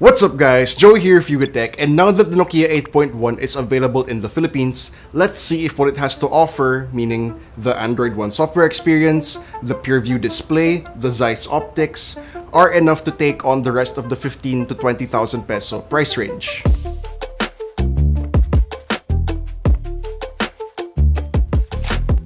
What's up guys, Joe here, Fugatech, and now that the Nokia 8.1 is available in the Philippines, let's see if what it has to offer, meaning the Android One software experience, the PureView display, the Zeiss optics, are enough to take on the rest of the 15 to 20,000 peso price range.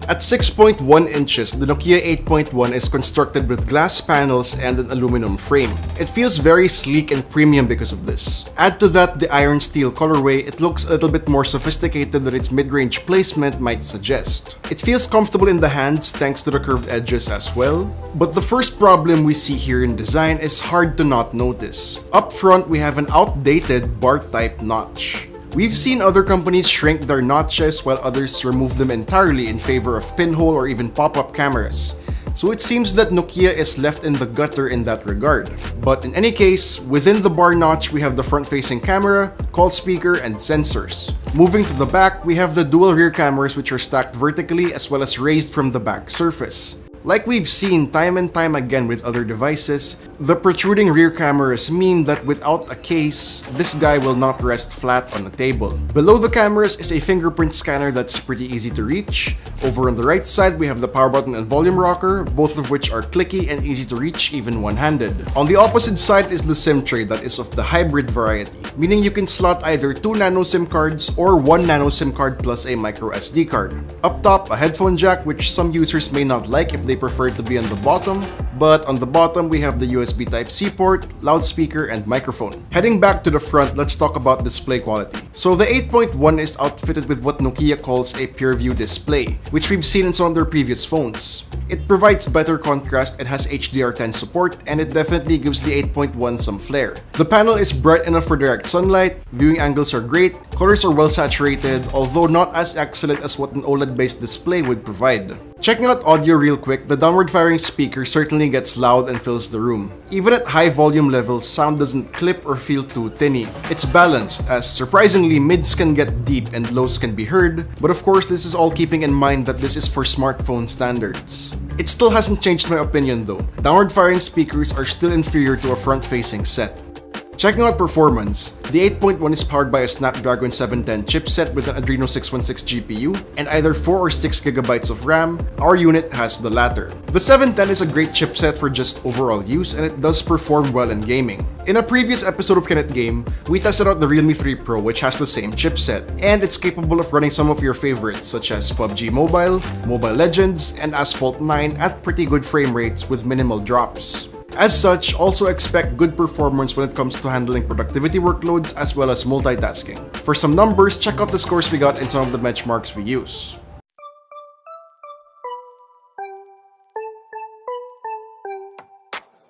At 6.1 inches, the Nokia 8.1 is constructed with glass panels and an aluminum frame. It feels very sleek and premium because of this. Add to that the iron steel colorway, it looks a little bit more sophisticated than its mid-range placement might suggest. It feels comfortable in the hands thanks to the curved edges as well. But the first problem we see here in design is hard to not notice. Up front, we have an outdated bar-type notch. We've seen other companies shrink their notches while others remove them entirely in favor of pinhole or even pop-up cameras. So it seems that Nokia is left in the gutter in that regard. But in any case, within the bar notch, we have the front-facing camera, call speaker, and sensors. Moving to the back, we have the dual rear cameras which are stacked vertically as well as raised from the back surface. Like we've seen time and time again with other devices, the protruding rear cameras mean that without a case, this guy will not rest flat on a table. Below the cameras is a fingerprint scanner that's pretty easy to reach. Over on the right side, we have the power button and volume rocker, both of which are clicky and easy to reach even one-handed. On the opposite side is the SIM tray that is of the hybrid variety, meaning you can slot either 2 nano SIM cards or 1 nano SIM card plus a micro SD card. Up top, a headphone jack, which some users may not like if they prefer it to be on the bottom, but on the bottom we have the USB Type-C port, loudspeaker, and microphone. Heading back to the front, let's talk about display quality. So the 8.1 is outfitted with what Nokia calls a PureView display, which we've seen in some of their previous phones. It provides better contrast and has HDR10 support, and it definitely gives the 8.1 some flair. The panel is bright enough for direct sunlight, viewing angles are great, colors are well saturated, although not as excellent as what an OLED-based display would provide. Checking out audio real quick, the downward-firing speaker certainly gets loud and fills the room. Even at high volume levels, sound doesn't clip or feel too tinny. It's balanced, as surprisingly mids can get deep and lows can be heard, but of course this is all keeping in mind that this is for smartphone standards. It still hasn't changed my opinion though. Downward-firing speakers are still inferior to a front-facing set. Checking out performance, the 8.1 is powered by a Snapdragon 710 chipset with an Adreno 616 GPU and either 4 or 6 GB of RAM. Our unit has the latter. The 710 is a great chipset for just overall use, and it does perform well in gaming. In a previous episode of Kinet Game, we tested out the Realme 3 Pro, which has the same chipset, and it's capable of running some of your favorites such as PUBG Mobile, Mobile Legends, and Asphalt 9 at pretty good frame rates with minimal drops. As such, also expect good performance when it comes to handling productivity workloads as well as multitasking. For some numbers, check out the scores we got in some of the benchmarks we use.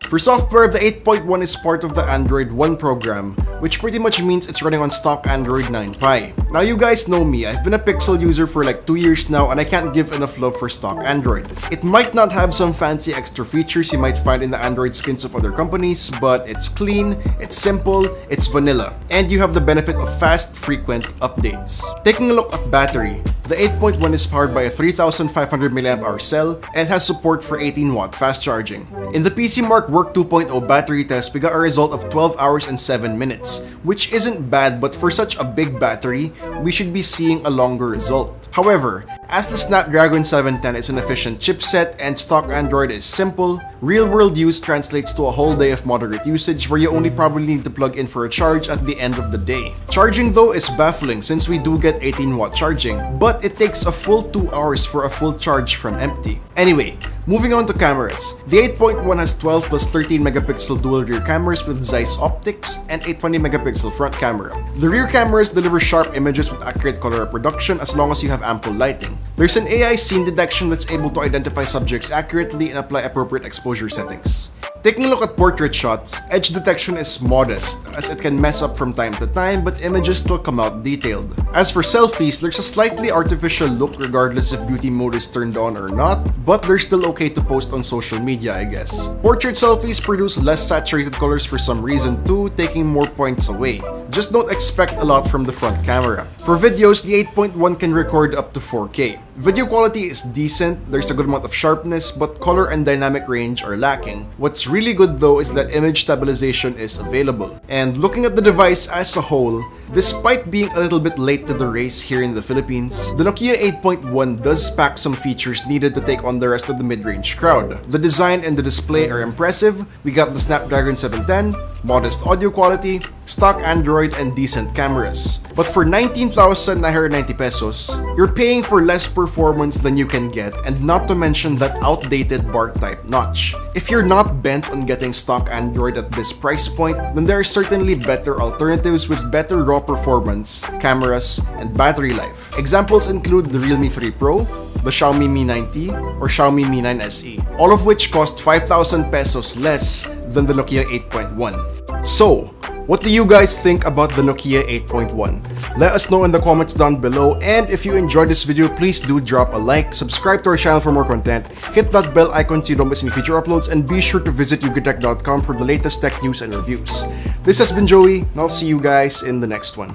For software, the 8.1 is part of the Android One program, which pretty much means it's running on stock Android 9 Pie. Now you guys know me, I've been a Pixel user for like 2 years now and I can't give enough love for stock Android. It might not have some fancy extra features you might find in the Android skins of other companies, but it's clean, it's simple, it's vanilla, and you have the benefit of fast, frequent updates. Taking a look at battery, the 8.1 is powered by a 3500 mAh cell and has support for 18-watt fast charging. In the PC Mark Work 2.0 battery test, we got a result of 12 hours and 7 minutes, which isn't bad, but for such a big battery, we should be seeing a longer result. However, as the Snapdragon 710 is an efficient chipset and stock Android is simple, real-world use translates to a whole day of moderate usage where you only probably need to plug in for a charge at the end of the day. Charging though is baffling since we do get 18-watt charging, but it takes a full 2 hours for a full charge from empty. Anyway, moving on to cameras. The 8.1 has 12 plus 13 megapixel dual rear cameras with Zeiss optics and a 20 megapixel front camera. The rear cameras deliver sharp images with accurate color reproduction as long as you have ample lighting. There's an AI scene detection that's able to identify subjects accurately and apply appropriate exposure settings. Taking a look at portrait shots, edge detection is modest as it can mess up from time to time, but images still come out detailed. As for selfies, there's a slightly artificial look regardless if beauty mode is turned on or not, but they're still okay to post on social media, I guess. Portrait selfies produce less saturated colors for some reason too, taking more points away. Just don't expect a lot from the front camera. For videos, the 8.1 can record up to 4K. Video quality is decent, there's a good amount of sharpness, but color and dynamic range are lacking. What's really good though is that image stabilization is available. And looking at the device as a whole, despite being a little bit late to the race here in the Philippines, the Nokia 8.1 does pack some features needed to take on the rest of the mid-range crowd. The design and the display are impressive, we got the Snapdragon 710, modest audio quality, stock Android, and decent cameras. But for 19,990 pesos, you're paying for less performance than you can get, and not to mention that outdated bar type notch. If you're not bent on getting stock Android at this price point, then there are certainly better alternatives with better raw performance, cameras, and battery life. Examples include the Realme 3 Pro, the Xiaomi Mi 9T, or Xiaomi Mi 9 SE, all of which cost 5,000 pesos less than the Nokia 8.1. So, what do you guys think about the Nokia 8.1? Let us know in the comments down below, and if you enjoyed this video, please do drop a like, subscribe to our channel for more content, hit that bell icon so you don't miss any future uploads, and be sure to visit yugitech.com for the latest tech news and reviews. This has been Joey, and I'll see you guys in the next one.